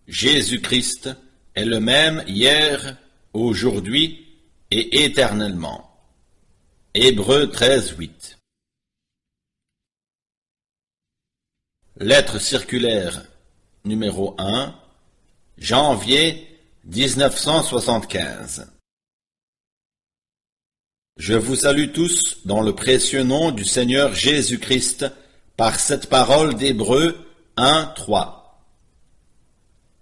Jésus-Christ est le même hier, aujourd'hui et éternellement. Hébreux 13:8. Lettre circulaire numéro 1, janvier 1975. Je vous salue tous dans le précieux nom du Seigneur Jésus-Christ par cette parole d'Hébreux 1:3.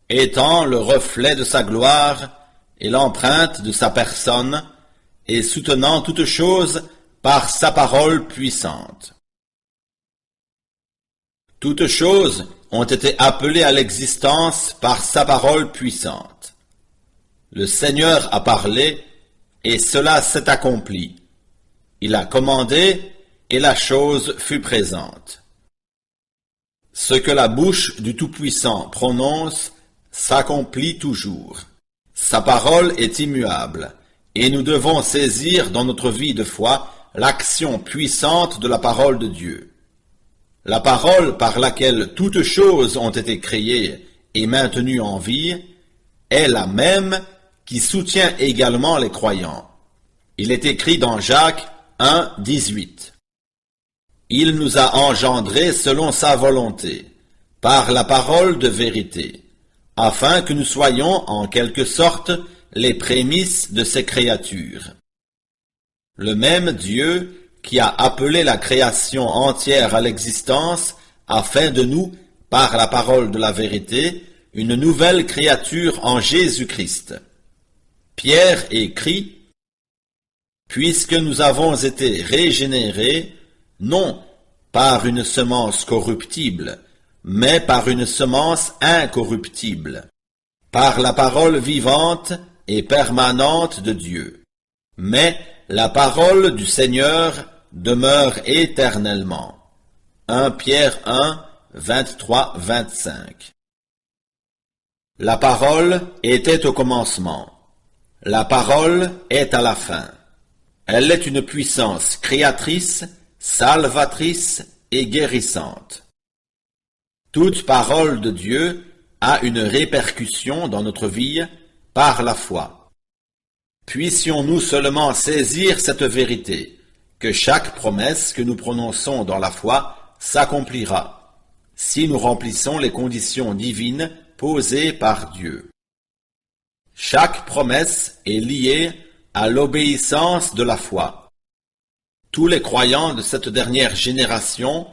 Étant le reflet de sa gloire et l'empreinte de sa personne, et soutenant toutes choses par sa parole puissante. Toutes choses ont été appelées à l'existence par sa parole puissante. Le Seigneur a parlé, et cela s'est accompli. Il a commandé, et la chose fut présente. Ce que la bouche du Tout-Puissant prononce s'accomplit toujours. Sa parole est immuable, et nous devons saisir dans notre vie de foi l'action puissante de la parole de Dieu. La parole par laquelle toutes choses ont été créées et maintenues en vie est la même qui soutient également les croyants. Il est écrit dans Jacques 1:18. Il nous a engendrés selon sa volonté, par la parole de vérité, afin que nous soyons en quelque sorte les prémices de ses créatures. Le même Dieu qui a appelé la création entière à l'existence a fait de nous, par la parole de la vérité, une nouvelle créature en Jésus-Christ. Pierre écrit: Puisque nous avons été régénérés, non par une semence corruptible, mais par une semence incorruptible, par la parole vivante et permanente de Dieu. Mais la parole du Seigneur demeure éternellement. 1 Pierre 1, 23-25. La parole était au commencement. La parole est à la fin. Elle est une puissance créatrice, salvatrice et guérissante. Toute parole de Dieu a une répercussion dans notre vie par la foi. Puissions-nous seulement saisir cette vérité, que chaque promesse que nous prononçons dans la foi s'accomplira, si nous remplissons les conditions divines posées par Dieu. Chaque promesse est liée à l'obéissance de la foi. Tous les croyants de cette dernière génération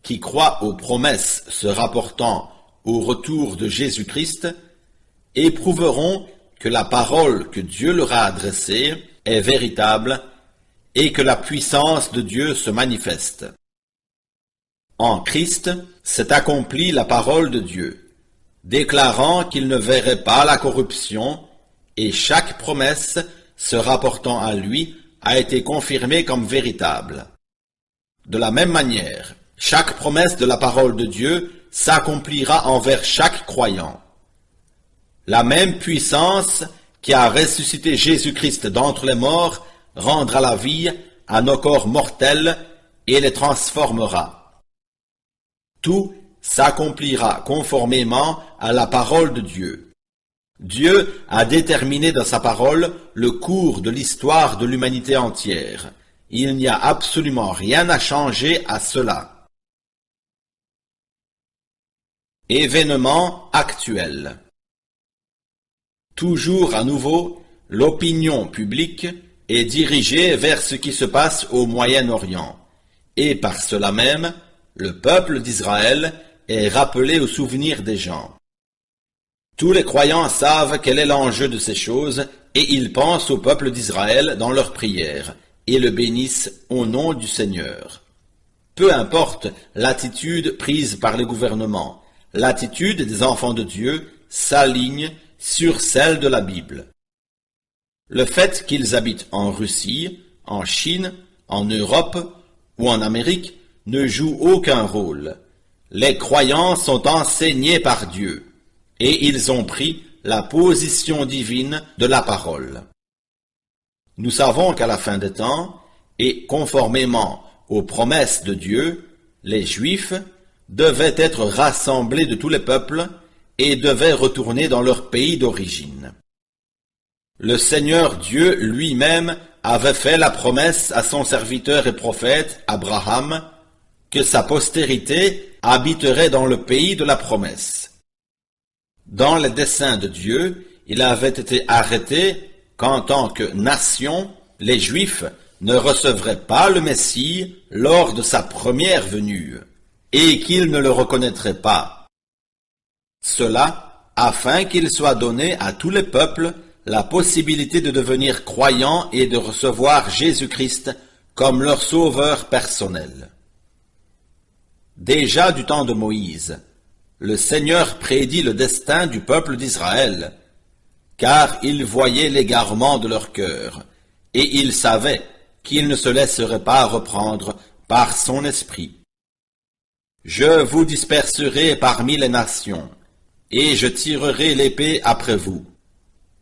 qui croient aux promesses se rapportant au retour de Jésus-Christ éprouveront que la parole que Dieu leur a adressée est véritable et que la puissance de Dieu se manifeste. En Christ s'est accomplie la parole de Dieu, déclarant qu'il ne verrait pas la corruption, et chaque promesse se rapportant à lui a été confirmée comme véritable. De la même manière, chaque promesse de la parole de Dieu s'accomplira envers chaque croyant. La même puissance qui a ressuscité Jésus-Christ d'entre les morts rendra la vie à nos corps mortels et les transformera. Tout s'accomplira conformément à la parole de Dieu. Dieu a déterminé dans sa parole le cours de l'histoire de l'humanité entière. Il n'y a absolument rien à changer à cela. Événements actuels. Toujours à nouveau, l'opinion publique est dirigée vers ce qui se passe au Moyen-Orient, et par cela même, le peuple d'Israël est rappelé au souvenir des gens. Tous les croyants savent quel est l'enjeu de ces choses, et ils pensent au peuple d'Israël dans leurs prières, et le bénissent au nom du Seigneur. Peu importe l'attitude prise par les gouvernements, l'attitude des enfants de Dieu s'aligne sur celle de la Bible. Le fait qu'ils habitent en Russie, en Chine, en Europe ou en Amérique ne joue aucun rôle. Les croyants sont enseignés par Dieu, et ils ont pris la position divine de la parole. Nous savons qu'à la fin des temps, et conformément aux promesses de Dieu, les Juifs devaient être rassemblés de tous les peuples et devaient retourner dans leur pays d'origine. Le Seigneur Dieu lui-même avait fait la promesse à son serviteur et prophète Abraham que sa postérité habiterait dans le pays de la promesse. Dans les desseins de Dieu, il avait été arrêté qu'en tant que nation, les Juifs ne recevraient pas le Messie lors de sa première venue, et qu'ils ne le reconnaîtraient pas. Cela afin qu'il soit donné à tous les peuples la possibilité de devenir croyants et de recevoir Jésus-Christ comme leur sauveur personnel. Déjà du temps de Moïse, le Seigneur prédit le destin du peuple d'Israël, car il voyait l'égarement de leur cœur, et il savait qu'il ne se laisserait pas reprendre par son esprit. Je vous disperserai parmi les nations, et je tirerai l'épée après vous.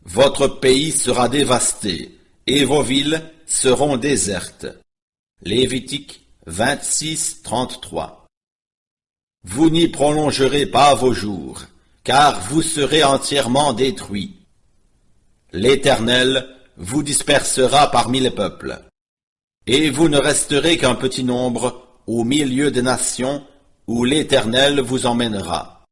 Votre pays sera dévasté, et vos villes seront désertes. Lévitique 26, 33. Vous n'y prolongerez pas vos jours, car vous serez entièrement détruits. L'Éternel vous dispersera parmi les peuples, et vous ne resterez qu'un petit nombre au milieu des nations où l'Éternel vous emmènera.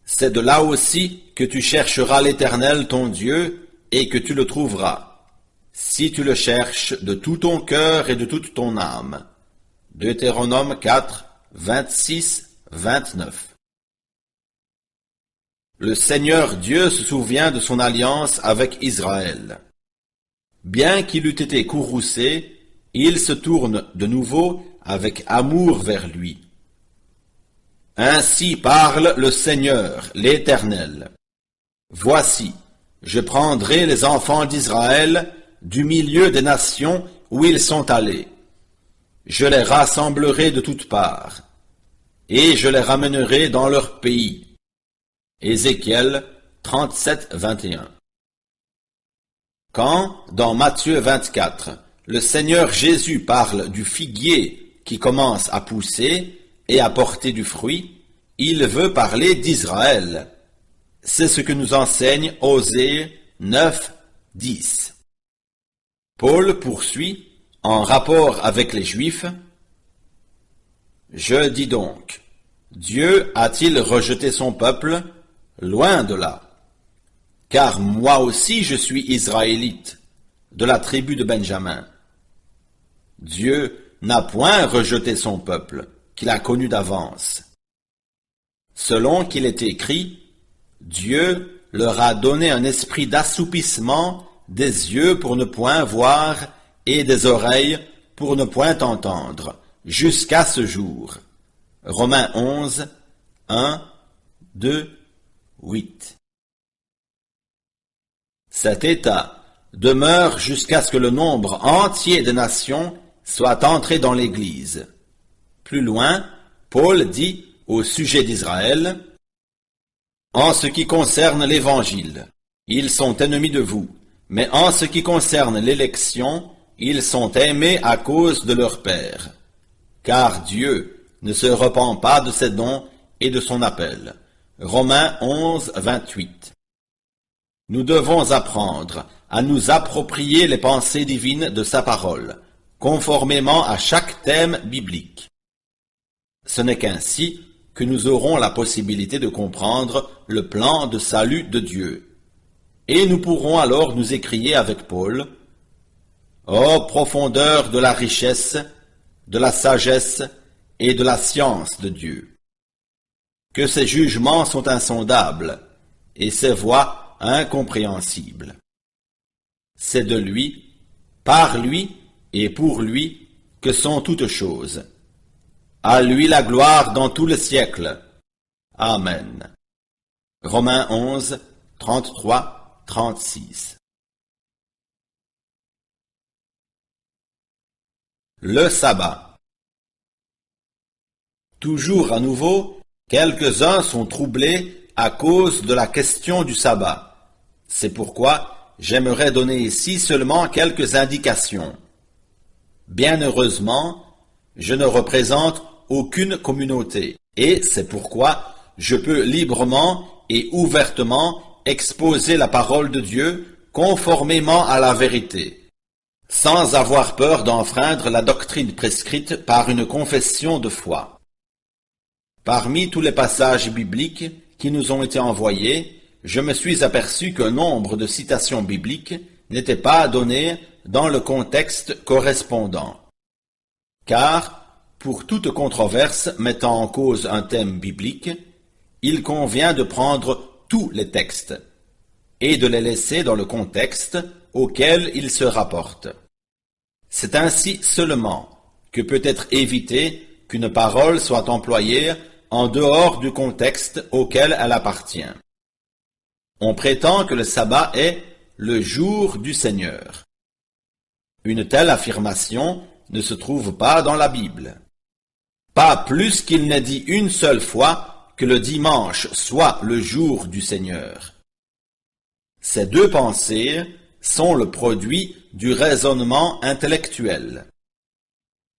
C'est de là aussi que tu chercheras l'Éternel ton Dieu, et que tu le trouveras, si tu le cherches de tout ton cœur et de toute ton âme. Deutéronome 4, 26, 29. Le Seigneur Dieu se souvient de son alliance avec Israël. Bien qu'il eût été courroucé, il se tourne de nouveau avec amour vers lui. Ainsi parle le Seigneur, l'Éternel. Voici, je prendrai les enfants d'Israël du milieu des nations où ils sont allés. Je les rassemblerai de toutes parts, et je les ramènerai dans leur pays. Ézéchiel 37, 21. Quand, dans Matthieu 24, le Seigneur Jésus parle du figuier qui commence à pousser et à porter du fruit, il veut parler d'Israël. C'est ce que nous enseigne Osée 9, 10. Paul poursuit, en rapport avec les Juifs, « Je dis donc, Dieu a-t-il rejeté son peuple? Loin de là. Car moi aussi je suis israélite, de la tribu de Benjamin. Dieu n'a point rejeté son peuple, qu'il a connu d'avance. Selon qu'il est écrit, Dieu leur a donné un esprit d'assoupissement, des yeux pour ne point voir et des oreilles pour ne point entendre, jusqu'à ce jour. Romains 11, 1, 2, 8. Cet état demeure jusqu'à ce que le nombre entier des nations soit entré dans l'Église. Plus loin, Paul dit au sujet d'Israël, « En ce qui concerne l'Évangile, ils sont ennemis de vous, mais en ce qui concerne l'élection, ils sont aimés à cause de leur Père. Car Dieu ne se repent pas de ses dons et de son appel. » Romains 11, 28. Nous devons apprendre à nous approprier les pensées divines de sa parole, conformément à chaque thème biblique. Ce n'est qu'ainsi que nous aurons la possibilité de comprendre le plan de salut de Dieu. Et nous pourrons alors nous écrier avec Paul, « Ô profondeur de la richesse, de la sagesse et de la science de Dieu! Que ses jugements sont insondables, et ses voies incompréhensibles. C'est de lui, par lui et pour lui que sont toutes choses. À lui la gloire dans tout le siècle. Amen. Romains 11, 33, 36. Le sabbat. Toujours à nouveau, quelques-uns sont troublés à cause de la question du sabbat. C'est pourquoi j'aimerais donner ici seulement quelques indications. Bien heureusement, je ne représente aucune communauté, et c'est pourquoi je peux librement et ouvertement exposer la parole de Dieu conformément à la vérité, sans avoir peur d'enfreindre la doctrine prescrite par une confession de foi. Parmi tous les passages bibliques qui nous ont été envoyés, je me suis aperçu qu'un nombre de citations bibliques n'étaient pas données dans le contexte correspondant. Car, pour toute controverse mettant en cause un thème biblique, il convient de prendre tous les textes et de les laisser dans le contexte auquel ils se rapportent. C'est ainsi seulement que peut être évité qu'une parole soit employée en dehors du contexte auquel elle appartient. On prétend que le sabbat est le jour du Seigneur. Une telle affirmation ne se trouve pas dans la Bible. Pas plus qu'il n'est dit une seule fois que le dimanche soit le jour du Seigneur. Ces deux pensées sont le produit du raisonnement intellectuel.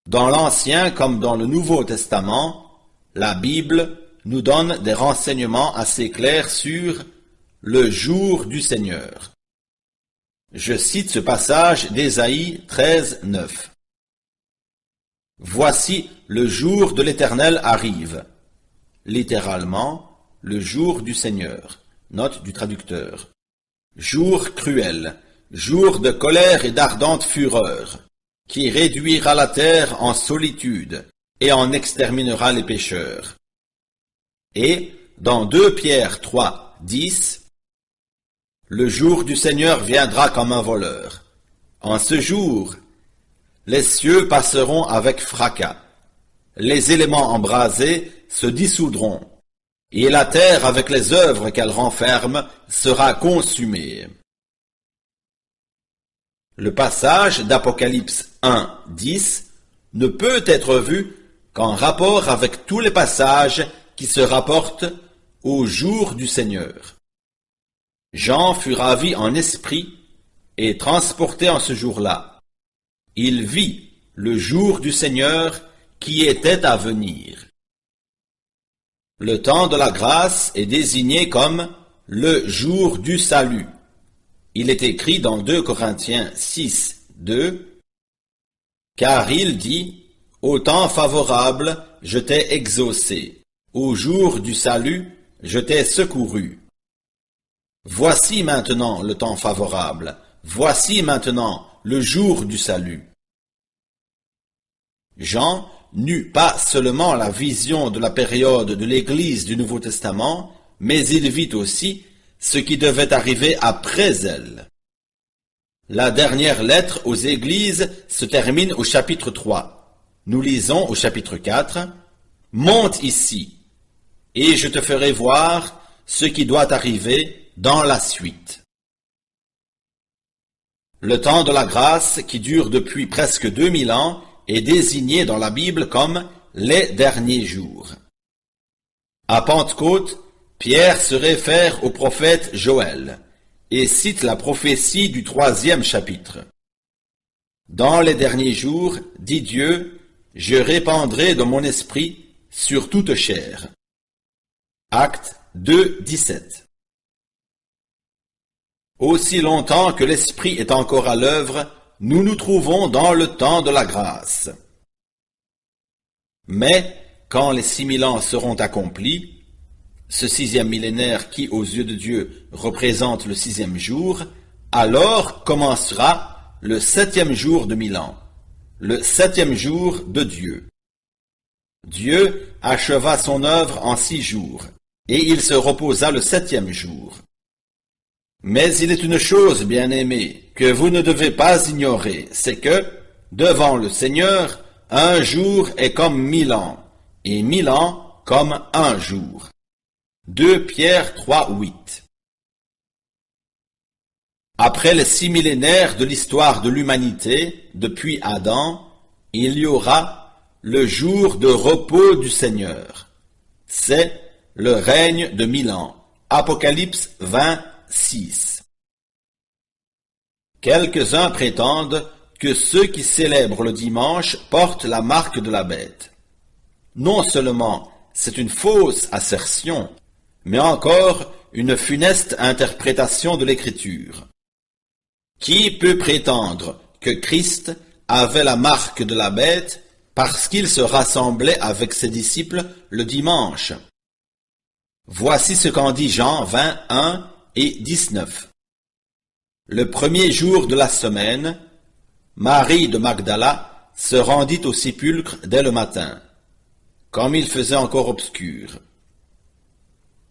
Dans l'Ancien comme dans le Nouveau Testament, la Bible nous donne des renseignements assez clairs sur le jour du Seigneur. Je cite ce passage d'Ésaïe 13, 9. Voici le jour de l'Éternel arrive. Littéralement, le jour du Seigneur. Note du traducteur. Jour cruel, jour de colère et d'ardente fureur, qui réduira la terre en solitude et en exterminera les pécheurs. Et, dans 2 Pierre 3, 10, le jour du Seigneur viendra comme un voleur. En ce jour, les cieux passeront avec fracas, les éléments embrasés se dissoudront, et la terre avec les œuvres qu'elle renferme sera consumée. Le passage d'Apocalypse 1, 10 ne peut être vu qu'en rapport avec tous les passages qui se rapportent au jour du Seigneur. Jean fut ravi en esprit et transporté en ce jour-là. Il vit le jour du Seigneur qui était à venir. Le temps de la grâce est désigné comme le jour du salut. Il est écrit dans 2 Corinthiens 6, 2, « Car il dit, au temps favorable, je t'ai exaucé, au jour du salut, je t'ai secouru. Voici maintenant le temps favorable, voici maintenant le jour du salut. » Jean n'eut pas seulement la vision de la période de l'Église du Nouveau Testament, mais il vit aussi ce qui devait arriver après elle. La dernière lettre aux Églises se termine au chapitre 3. Nous lisons au chapitre 4, « Monte ici, et je te ferai voir ce qui doit arriver dans la suite. » Le temps de la grâce, qui dure depuis presque 2000 ans, est désigné dans la Bible comme les derniers jours. À Pentecôte, Pierre se réfère au prophète Joël et cite la prophétie du 3e chapitre. Dans les derniers jours, dit Dieu, je répandrai de mon esprit sur toute chair. Actes 2, 17. Aussi longtemps que l'esprit est encore à l'œuvre, nous nous trouvons dans le temps de la grâce. Mais, quand les 6000 ans seront accomplis, ce 6e millénaire qui, aux yeux de Dieu, représente le 6e jour, alors commencera le 7e jour de 1000 ans, le 7e jour de Dieu. Dieu acheva son œuvre en 6 jours, et il se reposa le 7e jour. Mais il est une chose, bien-aimés, que vous ne devez pas ignorer, c'est que, devant le Seigneur, un jour est comme 1000 ans, et 1000 ans comme un jour. 2 Pierre 3, 8. Après les 6 millénaires de l'histoire de l'humanité, depuis Adam, il y aura le jour de repos du Seigneur. C'est le règne de 1000 ans. Apocalypse 20, 6. Quelques-uns prétendent que ceux qui célèbrent le dimanche portent la marque de la bête. Non seulement c'est une fausse assertion, mais encore une funeste interprétation de l'Écriture. Qui peut prétendre que Christ avait la marque de la bête parce qu'il se rassemblait avec ses disciples le dimanche? Voici ce qu'en dit Jean 21 et 19. Le premier jour de la semaine, Marie de Magdala se rendit au sépulcre dès le matin, comme il faisait encore obscur.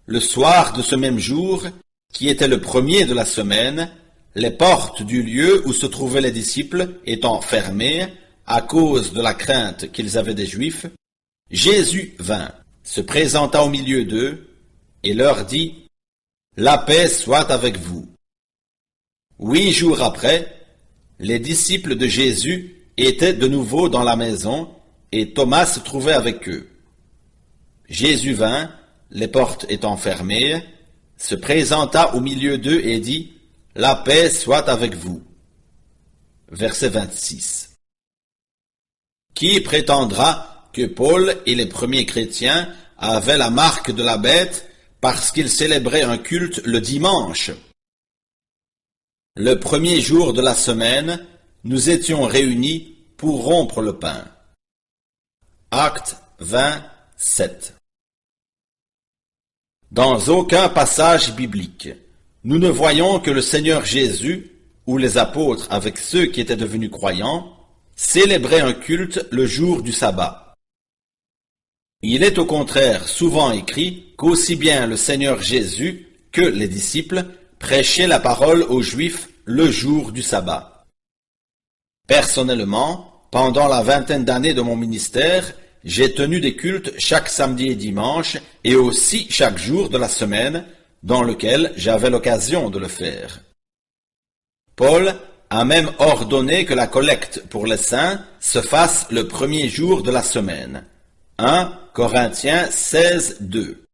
Le soir de ce même jour, qui était le premier de la semaine, les portes du lieu où se trouvaient les disciples étant fermées à cause de la crainte qu'ils avaient des Juifs, Jésus vint, se présenta au milieu d'eux et leur dit: « La paix soit avec vous. » 8 jours après, les disciples de Jésus étaient de nouveau dans la maison et Thomas se trouvait avec eux. Jésus vint, les portes étant fermées, se présenta au milieu d'eux et dit: « La paix soit avec vous. » Verset 26. Qui prétendra que Paul et les premiers chrétiens avaient la marque de la bête parce qu'ils célébraient un culte le dimanche? Le premier jour de la semaine, nous étions réunis pour rompre le pain. Acte 27. Dans aucun passage biblique, nous ne voyons que le Seigneur Jésus, ou les apôtres avec ceux qui étaient devenus croyants, célébraient un culte le jour du sabbat. Il est au contraire souvent écrit qu'aussi bien le Seigneur Jésus que les disciples prêchaient la parole aux Juifs le jour du sabbat. Personnellement, pendant la vingtaine d'années de mon ministère, j'ai tenu des cultes chaque samedi et dimanche et aussi chaque jour de la semaine dans lequel j'avais l'occasion de le faire. Paul a même ordonné que la collecte pour les saints se fasse le premier jour de la semaine. 1 Corinthiens 16, 2.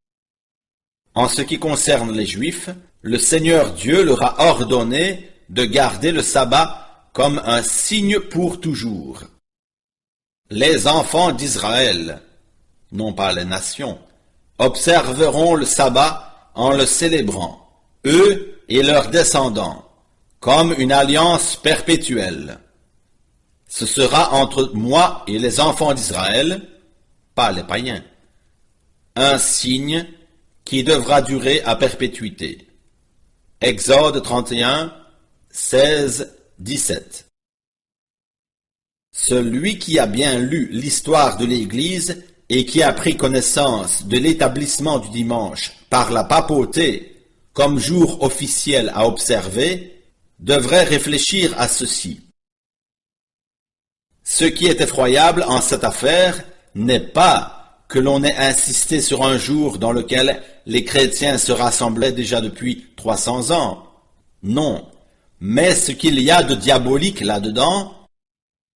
En ce qui concerne les Juifs, le Seigneur Dieu leur a ordonné de garder le sabbat comme un signe pour toujours. Les enfants d'Israël, non pas les nations, observeront le sabbat en le célébrant, eux et leurs descendants, comme une alliance perpétuelle. Ce sera entre moi et les enfants d'Israël, pas les païens, un signe qui devra durer à perpétuité. Exode 31, 16, 17. Celui qui a bien lu l'histoire de l'Église et qui a pris connaissance de l'établissement du dimanche par la papauté comme jour officiel à observer, devrait réfléchir à ceci. Ce qui est effroyable en cette affaire n'est pas que l'on ait insisté sur un jour dans lequel les chrétiens se rassemblaient déjà depuis 300 ans. Non, mais ce qu'il y a de diabolique là-dedans,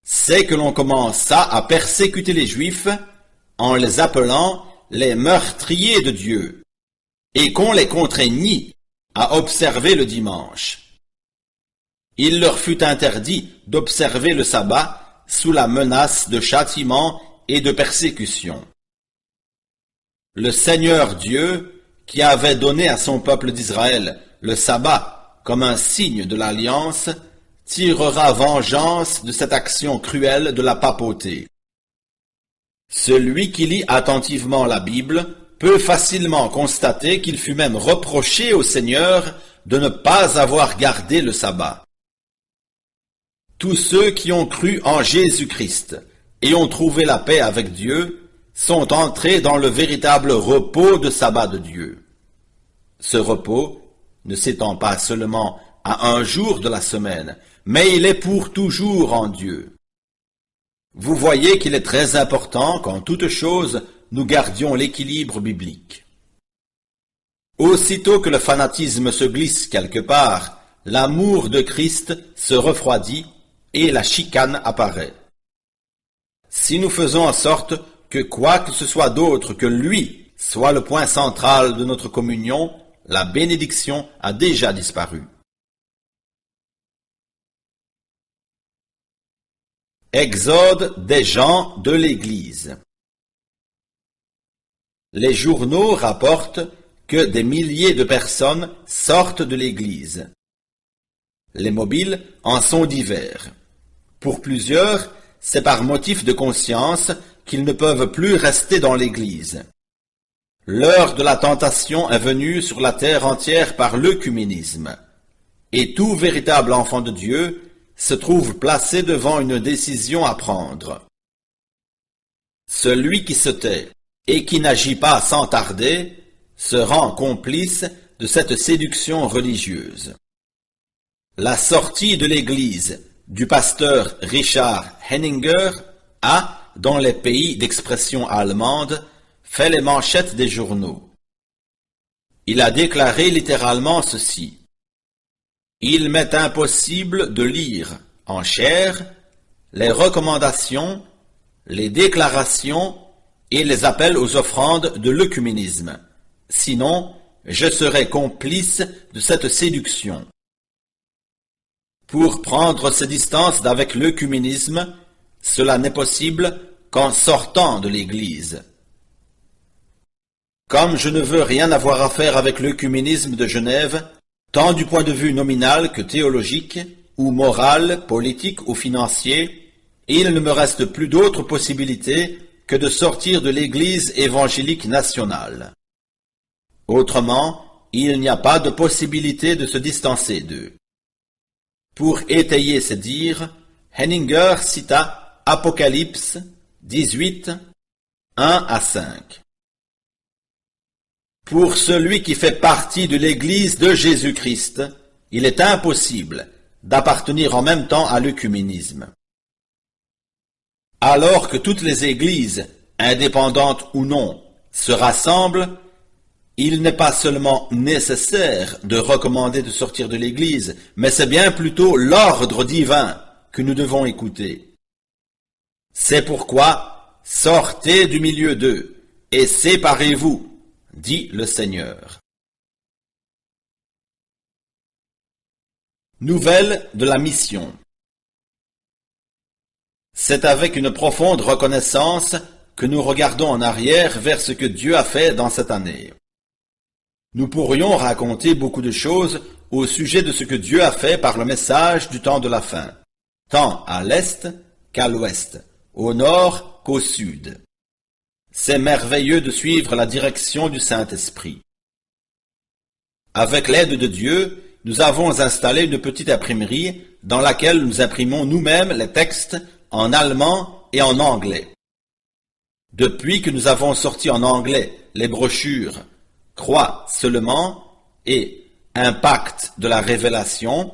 c'est que l'on commença à persécuter les Juifs en les appelant les meurtriers de Dieu, et qu'on les contraignit à observer le dimanche. Il leur fut interdit d'observer le sabbat sous la menace de châtiment et de persécution. Le Seigneur Dieu, qui avait donné à son peuple d'Israël le sabbat comme un signe de l'alliance, tirera vengeance de cette action cruelle de la papauté. Celui qui lit attentivement la Bible peut facilement constater qu'il fut même reproché au Seigneur de ne pas avoir gardé le sabbat. Tous ceux qui ont cru en Jésus-Christ et ont trouvé la paix avec Dieu sont entrés dans le véritable repos de sabbat de Dieu. Ce repos ne s'étend pas seulement à un jour de la semaine, mais il est pour toujours en Dieu. Vous voyez qu'il est très important qu'en toute chose, nous gardions l'équilibre biblique. Aussitôt que le fanatisme se glisse quelque part, l'amour de Christ se refroidit et la chicane apparaît. Si nous faisons en sorte que quoi que ce soit d'autre que lui soit le point central de notre communion, la bénédiction a déjà disparu. Exode des gens de l'Église. Les journaux rapportent que des milliers de personnes sortent de l'Église. Les mobiles en sont divers. Pour plusieurs, c'est par motif de conscience qu'ils ne peuvent plus rester dans l'Église. L'heure de la tentation est venue sur la terre entière par l'œcuménisme, et tout véritable enfant de Dieu se trouve placé devant une décision à prendre. Celui qui se tait et qui n'agit pas sans tarder se rend complice de cette séduction religieuse. La sortie de l'Église du pasteur Richard Henninger a, dans les pays d'expression allemande, fait les manchettes des journaux. Il a déclaré littéralement ceci: « Il m'est impossible de lire en chair les recommandations, les déclarations et les appels aux offrandes de l'œcuménisme, sinon je serais complice de cette séduction. » Pour prendre ses distances d'avec l'œcuménisme, cela n'est possible qu'en sortant de l'Église. Comme je ne veux rien avoir à faire avec l'œcuménisme de Genève, tant du point de vue nominal que théologique, ou moral, politique ou financier, il ne me reste plus d'autre possibilité que de sortir de l'Église évangélique nationale. Autrement, il n'y a pas de possibilité de se distancer d'eux. Pour étayer ces dires, Henninger cita Apocalypse 18, 1 à 5. Pour celui qui fait partie de l'Église de Jésus-Christ, il est impossible d'appartenir en même temps à l'œcuménisme. Alors que toutes les églises, indépendantes ou non, se rassemblent, il n'est pas seulement nécessaire de recommander de sortir de l'Église, mais c'est bien plutôt l'ordre divin que nous devons écouter. C'est pourquoi sortez du milieu d'eux et séparez-vous, dit le Seigneur. Nouvelle de la mission. C'est avec une profonde reconnaissance que nous regardons en arrière vers ce que Dieu a fait dans cette année. Nous pourrions raconter beaucoup de choses au sujet de ce que Dieu a fait par le message du temps de la fin, tant à l'est qu'à l'ouest, au nord qu'au sud. C'est merveilleux de suivre la direction du Saint-Esprit. Avec l'aide de Dieu, nous avons installé une petite imprimerie dans laquelle nous imprimons nous-mêmes les textes en allemand et en anglais. Depuis que nous avons sorti en anglais les brochures Crois seulement et Impact de la révélation,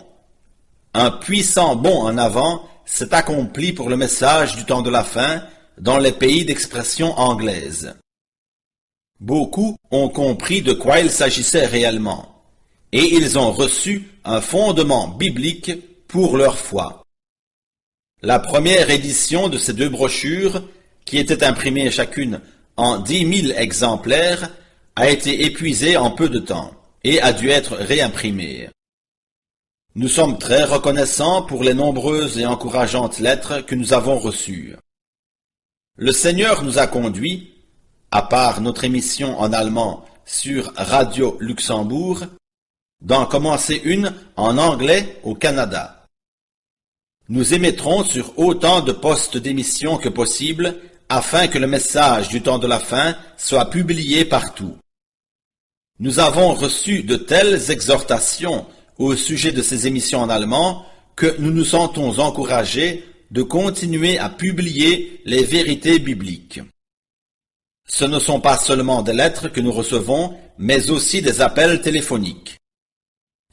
un puissant bond en avant s'est accompli pour le message du temps de la fin dans les pays d'expression anglaise. Beaucoup ont compris de quoi il s'agissait réellement, et ils ont reçu un fondement biblique pour leur foi. La première édition de ces deux brochures, qui étaient imprimées chacune en 10 000 exemplaires, a été épuisée en peu de temps et a dû être réimprimée. Nous sommes très reconnaissants pour les nombreuses et encourageantes lettres que nous avons reçues. Le Seigneur nous a conduits, à part notre émission en allemand sur Radio Luxembourg, d'en commencer une en anglais au Canada. Nous émettrons sur autant de postes d'émission que possible afin que le message du temps de la fin soit publié partout. Nous avons reçu de telles exhortations au sujet de ces émissions en allemand que nous nous sentons encouragés de continuer à publier les vérités bibliques. Ce ne sont pas seulement des lettres que nous recevons, mais aussi des appels téléphoniques.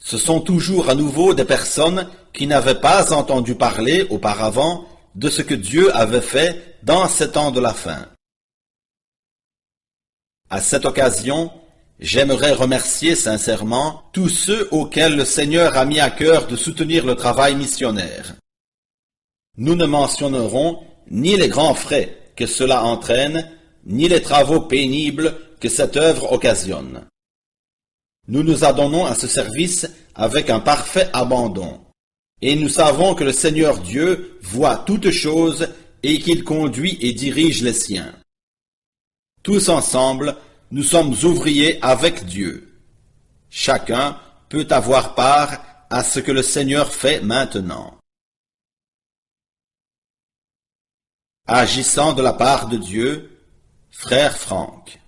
Ce sont toujours à nouveau des personnes qui n'avaient pas entendu parler auparavant de ce que Dieu avait fait dans ces temps de la fin. À cette occasion, j'aimerais remercier sincèrement tous ceux auxquels le Seigneur a mis à cœur de soutenir le travail missionnaire. Nous ne mentionnerons ni les grands frais que cela entraîne, ni les travaux pénibles que cette œuvre occasionne. Nous nous adonnons à ce service avec un parfait abandon, et nous savons que le Seigneur Dieu voit toutes choses et qu'il conduit et dirige les siens. Tous ensemble, nous sommes ouvriers avec Dieu. Chacun peut avoir part à ce que le Seigneur fait maintenant. Agissant de la part de Dieu, frère Franck.